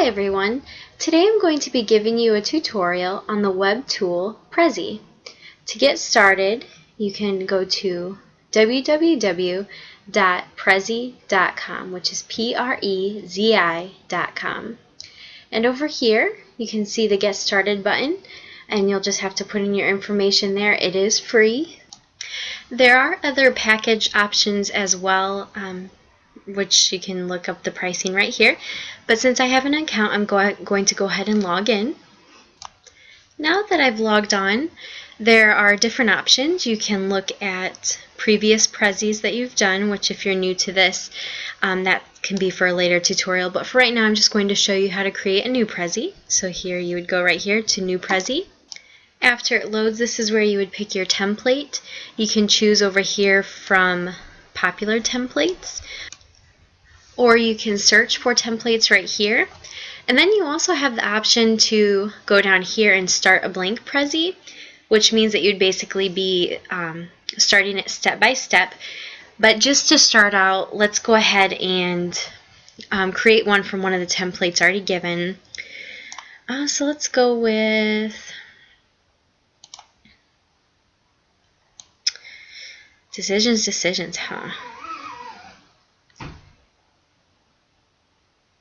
Hi everyone! Today I'm going to be giving you a tutorial on the web tool Prezi. To get started, you can go to www.prezi.com, which is Prezi.com. And over here you can see the Get Started button, and you'll just have to put in your information there. It is free. There are other package options as well, which you can look up the pricing right here. But since I have an account, I'm going to go ahead and log in. Now that I've logged on, there are different options. You can look at previous Prezis that you've done, which if you're new to this, that can be for a later tutorial. But for right now, I'm just going to show you how to create a new Prezi. So here you would go right here to New Prezi. After it loads, this is where you would pick your template. You can choose over here from popular templates, or you can search for templates right here. And then you also have the option to go down here and start a blank Prezi, which means that you'd basically be starting it step by step. But just to start out, let's go ahead and create one from one of the templates already given. So let's go with decisions, huh?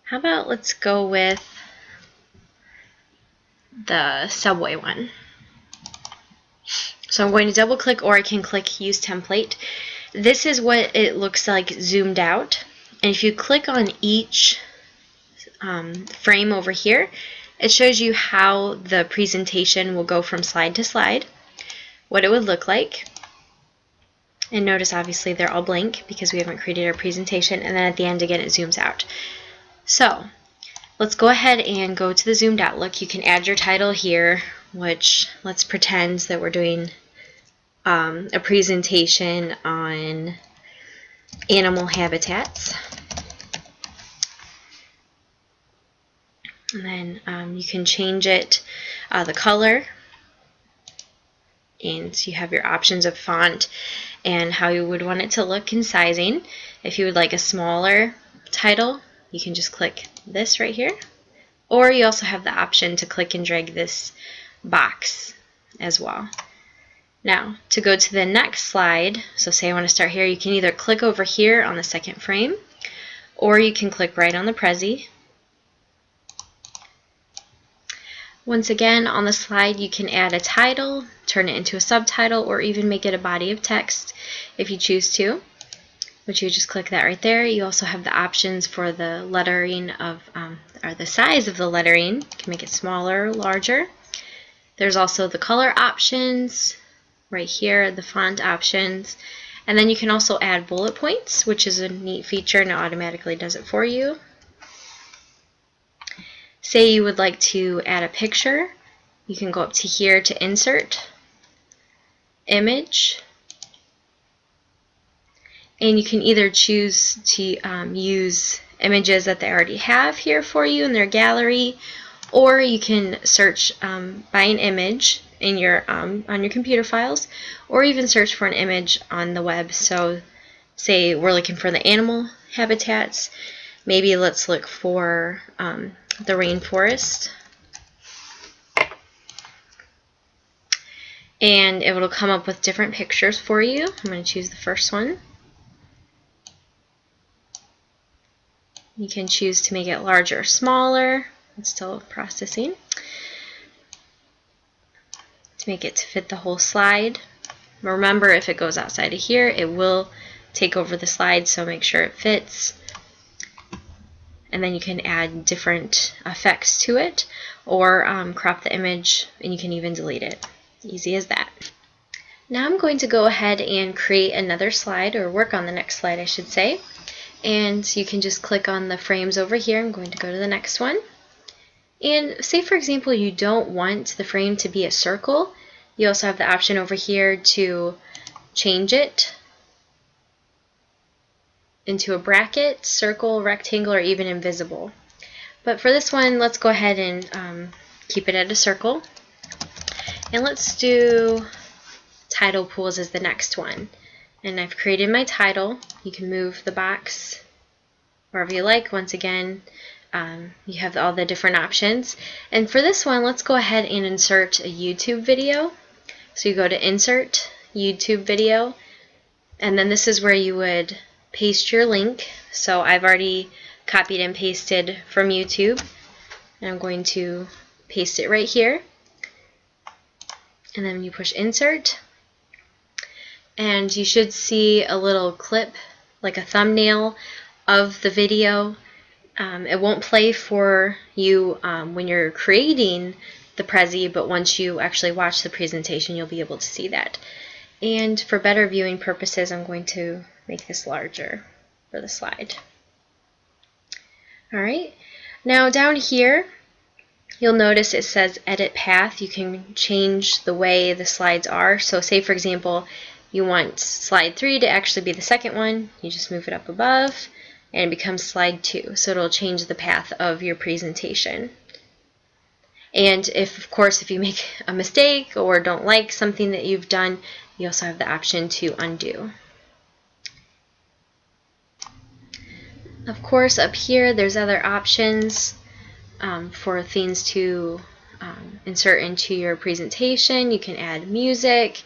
How about let's go with the subway one. So I'm going to double click, or I can click Use Template. This is what it looks like zoomed out. And if you click on each frame over here, it shows you how the presentation will go from slide to slide, what it would look like. And notice obviously they're all blank because we haven't created our presentation. And then at the end again it zooms out. So let's go ahead and go to the zoomed out look. You can add your title here, which let's pretend that we're doing a presentation on animal habitats. And then you can change it, the color, and you have your options of font and how you would want it to look and sizing. If you would like a smaller title, you can just click this right here, or you also have the option to click and drag this box as well. Now to go to the next slide, so say I want to start here, you can either click over here on the second frame, or you can click right on the Prezi. Once again, on the slide you can add a title, turn it into a subtitle, or even make it a body of text if you choose to, which you just click that right there. You also have the options for the lettering of, or the size of the lettering. You can make it smaller or larger. There's also the color options right here, the font options, and then you can also add bullet points, which is a neat feature and it automatically does it for you. Say you would like to add a picture, you can go up to here to Insert, Image, and you can either choose to use images that they already have here for you in their gallery, or you can search by an image in your on your computer files, or even search for an image on the web. So say we're looking for the animal habitats, maybe let's look for the rainforest, and it will come up with different pictures for you. I'm going to choose the first one. You can choose to make it larger or smaller. It's still processing. To make it to fit the whole slide. Remember, if it goes outside of here, it will take over the slide, so make sure it fits. And then you can add different effects to it, or crop the image, and you can even delete it. Easy as that. Now I'm going to go ahead and create another slide, or work on the next slide I should say. And you can just click on the frames over here. I'm going to go to the next one. And say for example you don't want the frame to be a circle, you also have the option over here to change it into a bracket, circle, rectangle, or even invisible. But for this one, let's go ahead and keep it at a circle. And let's do title pools as the next one. And I've created my title. You can move the box wherever you like. Once again, You have all the different options. And for this one, let's go ahead and insert a YouTube video. So you go to Insert, YouTube Video, and then this is where you would paste your link. So I've already copied and pasted from YouTube, and I'm going to paste it right here. And then you push Insert, and you should see a little clip, like a thumbnail of the video. It won't play for you when you're creating the Prezi, but once you actually watch the presentation, you'll be able to see that. And for better viewing purposes, I'm going to make this larger for the slide. Alright, now down here, you'll notice it says Edit Path. You can change the way the slides are. So say, for example, you want slide 3 to actually be the second one. You just move it up above, and it becomes slide 2. So it'll change the path of your presentation. And of course, if you make a mistake or don't like something that you've done, you also have the option to undo. Of course, up here, there's other options for things to insert into your presentation. You can add music.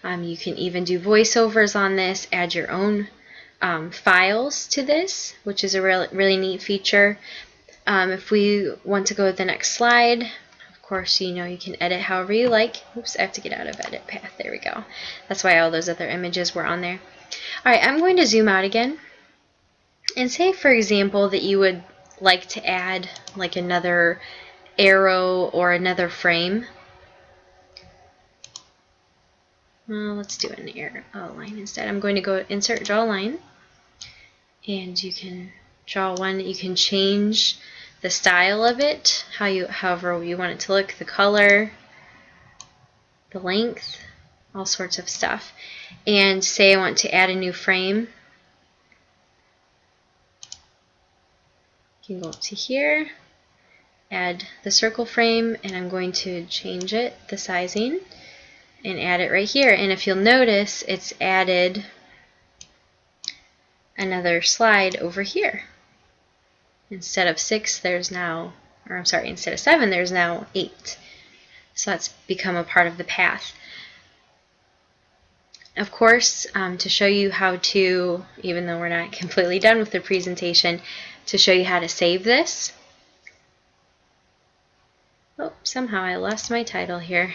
You can even do voiceovers on this, add your own files to this, which is a really neat feature. If we want to go to the next slide, of course, you can edit however you like. Oops, I have to get out of Edit Path. There we go. That's why all those other images were on there. Alright, I'm going to zoom out again. And say, for example, that you would like to add like another arrow or another frame. Well, let's do an arrow line instead. I'm going to go Insert, Draw Line. And you can draw one. You can change the style of it, however you want it to look, the color, the length, all sorts of stuff. And say I want to add a new frame. You can go up to here, add the circle frame, and I'm going to change it, the sizing, and add it right here. And if you'll notice, it's added another slide over here. Instead of 6, there's now, or I'm sorry, instead of 7, there's now 8. So that's become a part of the path. Of course, to show you how to, even though we're not completely done with the presentation, to show you how to save this. Oh, somehow I lost my title here.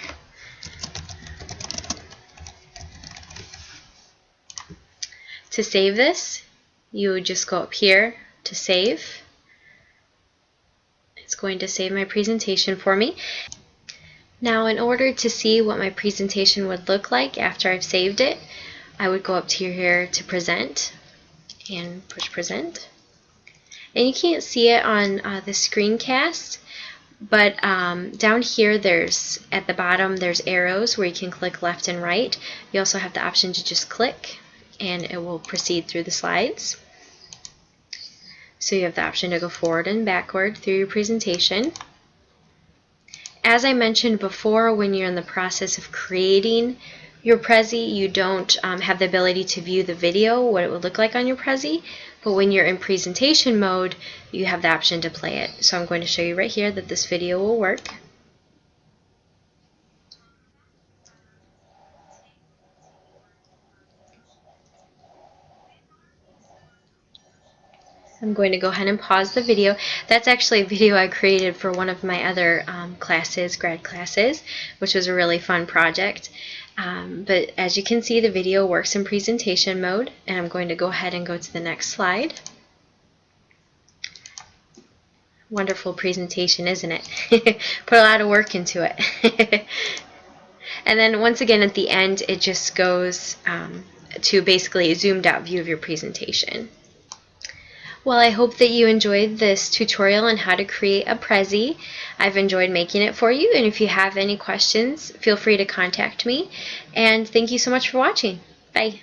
To save this, you would just go up here to save. It's going to save my presentation for me. Now, in order to see what my presentation would look like after I've saved it, I would go up to here to Present and push Present. And you can't see it on the screencast, but down here at the bottom there's arrows where you can click left and right. You also have the option to just click and it will proceed through the slides. So you have the option to go forward and backward through your presentation. As I mentioned before, when you're in the process of creating your Prezi, you don't have the ability to view the video, what it would look like on your Prezi, but when you're in presentation mode, you have the option to play it. So I'm going to show you right here that this video will work. I'm going to go ahead and pause the video. That's actually a video I created for one of my other classes, grad classes, which was a really fun project. But as you can see, the video works in presentation mode, and I'm going to go ahead and go to the next slide. Wonderful presentation, isn't it? Put a lot of work into it. And then once again at the end, it just goes to basically a zoomed out view of your presentation. Well, I hope that you enjoyed this tutorial on how to create a Prezi. I've enjoyed making it for you, and if you have any questions, feel free to contact me. And thank you so much for watching. Bye.